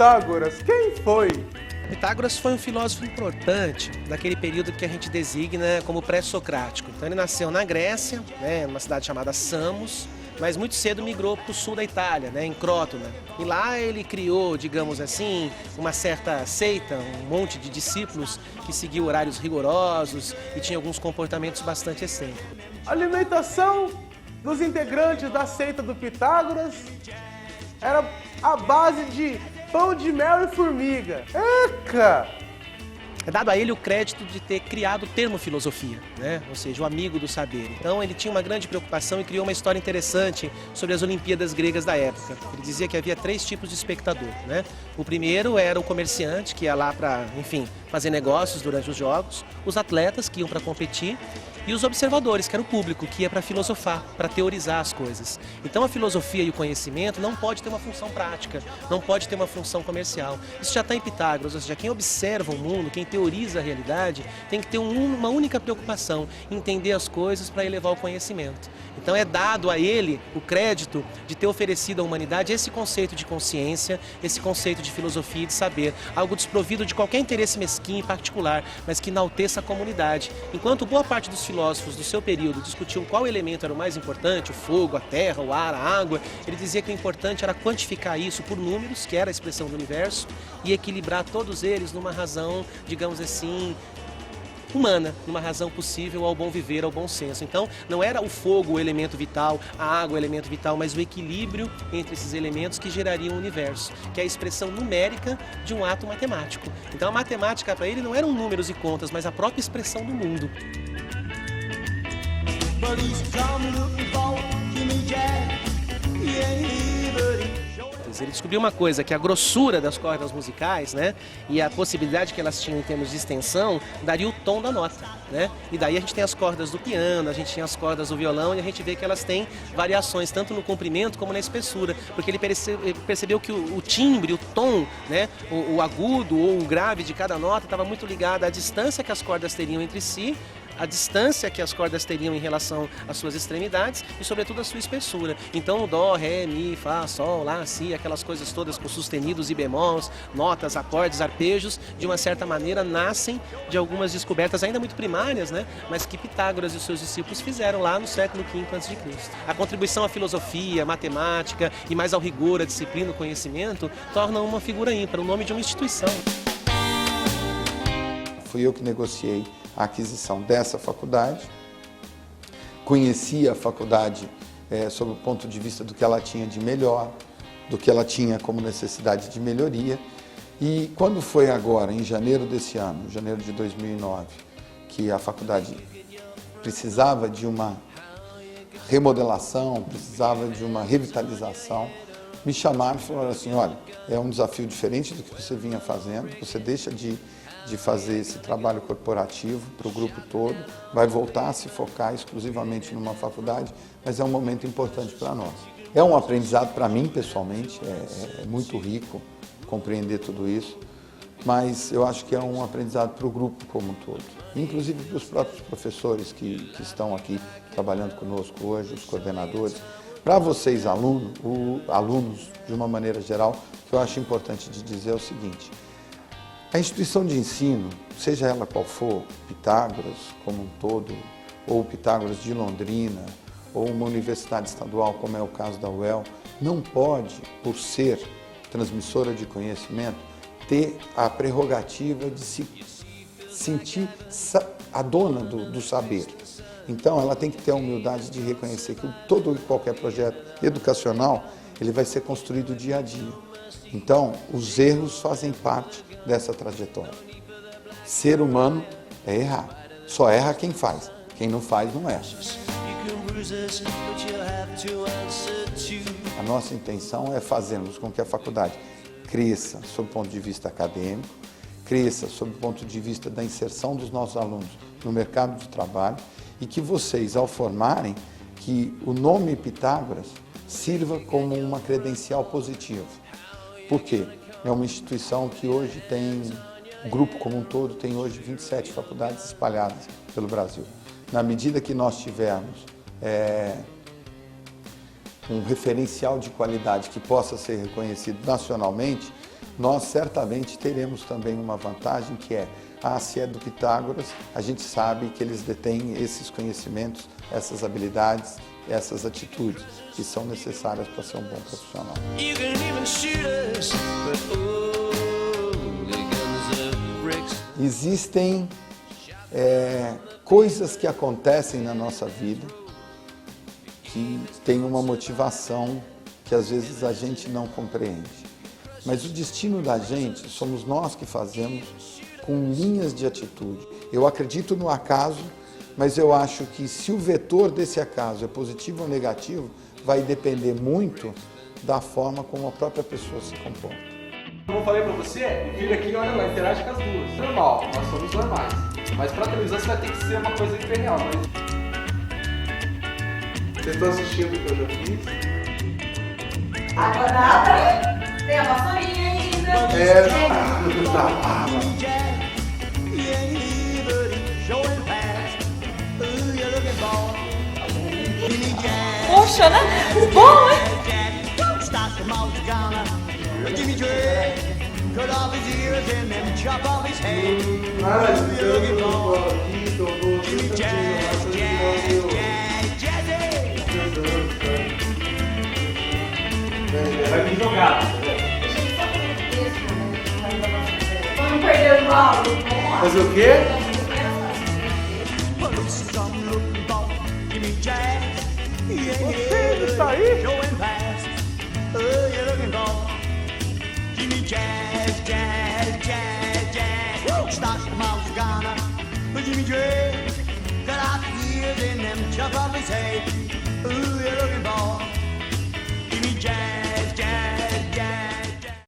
Pitágoras, quem foi? Pitágoras foi um filósofo importante daquele período que a gente designa como pré-socrático. Então ele nasceu na Grécia, numa cidade chamada Samos, mas muito cedo migrou para o sul da Itália, em Crótona. E lá ele criou, digamos assim, uma certa seita, um monte de discípulos que seguiam horários rigorosos e tinha alguns comportamentos bastante excêntricos. A alimentação dos integrantes da seita do Pitágoras era a base de pão de mel e formiga. Eca! É dado a ele o crédito de ter criado o termo filosofia, ou seja, o amigo do saber. Então ele tinha uma grande preocupação e criou uma história interessante sobre as Olimpíadas gregas da época. Ele dizia que havia 3 tipos de espectador. O primeiro era o comerciante, que ia lá para, fazer negócios durante os jogos, os atletas, que iam para competir, e os observadores, que era o público, que ia para filosofar, para teorizar as coisas. Então a filosofia e o conhecimento não pode ter uma função prática, não pode ter uma função comercial. Isso já está em Pitágoras, ou seja, quem observa o mundo, quem teoriza a realidade, tem que ter uma única preocupação, entender as coisas para elevar o conhecimento. Então é dado a ele o crédito de ter oferecido à humanidade esse conceito de consciência, esse conceito de filosofia e de saber, algo desprovido de qualquer interesse mesquinho e particular, mas que enalteça a comunidade. Enquanto boa parte dos filósofos do seu período discutiam qual elemento era o mais importante, o fogo, a terra, o ar, a água, ele dizia que o importante era quantificar isso por números, que era a expressão do universo, e equilibrar todos eles numa razão, digamos assim, humana, numa razão possível ao bom viver, ao bom senso. Então, não era o fogo o elemento vital, a água o elemento vital, mas o equilíbrio entre esses elementos que gerariam o universo, que é a expressão numérica de um ato matemático. Então, a matemática para ele não eram números e contas, mas a própria expressão do mundo. Ele descobriu uma coisa, que a grossura das cordas musicais, e a possibilidade que elas tinham em termos de extensão, daria o tom da nota, E daí a gente tem as cordas do piano, a gente tem as cordas do violão e a gente vê que elas têm variações, tanto no comprimento como na espessura, porque ele percebeu que o timbre, o tom, o agudo ou o grave de cada nota estava muito ligado à distância que as cordas teriam entre si, a distância que as cordas teriam em relação às suas extremidades e, sobretudo, a sua espessura. Então, o dó, ré, mi, fá, sol, lá, si, aquelas coisas todas com sustenidos e bemols, notas, acordes, arpejos, de uma certa maneira, nascem de algumas descobertas ainda muito primárias, mas que Pitágoras e os seus discípulos fizeram lá no século V a.C. A contribuição à filosofia, à matemática e mais ao rigor, à disciplina, ao conhecimento, torna uma figura ímpar, o nome de uma instituição. Fui eu que negociei a aquisição dessa faculdade, conheci a faculdade sob o ponto de vista do que ela tinha de melhor, do que ela tinha como necessidade de melhoria, e quando foi agora, em janeiro desse ano, janeiro de 2009, que a faculdade precisava de uma remodelação, precisava de uma revitalização, me chamaram e falaram assim, olha, é um desafio diferente do que você vinha fazendo, você deixa de fazer esse trabalho corporativo para o grupo todo, vai voltar a se focar exclusivamente numa faculdade, mas é um momento importante para nós. É um aprendizado para mim, pessoalmente, é muito rico compreender tudo isso, mas eu acho que é um aprendizado para o grupo como um todo, inclusive para os próprios professores que estão aqui trabalhando conosco hoje, os coordenadores. Para vocês, alunos, de uma maneira geral, o que eu acho importante de dizer é o seguinte: a instituição de ensino, seja ela qual for, Pitágoras como um todo, ou Pitágoras de Londrina, ou uma universidade estadual, como é o caso da UEL, não pode, por ser transmissora de conhecimento, ter a prerrogativa de se sentir a dona do saber. Então, ela tem que ter a humildade de reconhecer que todo e qualquer projeto educacional, ele vai ser construído dia a dia. Então, os erros fazem parte dessa trajetória. Ser humano é errar. Só erra quem faz. Quem não faz, não erra. A nossa intenção é fazermos com que a faculdade cresça sob o ponto de vista acadêmico, cresça sob o ponto de vista da inserção dos nossos alunos no mercado de trabalho e que vocês, ao formarem, que o nome Pitágoras sirva como uma credencial positiva. Por quê? É uma instituição que hoje tem, o grupo como um todo, tem hoje 27 faculdades espalhadas pelo Brasil. Na medida que nós tivermos um referencial de qualidade que possa ser reconhecido nacionalmente, nós certamente teremos também uma vantagem, que é, se é do Pitágoras, a gente sabe que eles detêm esses conhecimentos, essas habilidades, essas atitudes que são necessárias para ser um bom profissional. Existem coisas que acontecem na nossa vida que tem uma motivação que às vezes a gente não compreende. Mas o destino da gente somos nós que fazemos com linhas de atitude. Eu acredito no acaso, mas eu acho que se o vetor desse acaso é positivo ou negativo, vai depender muito da forma como a própria pessoa se comporta. Como eu falei pra você, o filho aqui, olha lá, interage com as duas. Normal, nós somos normais. Mas pra televisão você vai ter que ser uma coisa hiperreal. Vocês estão assistindo o que eu já fiz? Agora nada, tem a vassourinha ainda. Poxa, né? Bom, hein? Vai me jogar. Vamos perder o áudio. Fazer o quê? Você está aí? Jimmy J, got out the years in them chuck off his head.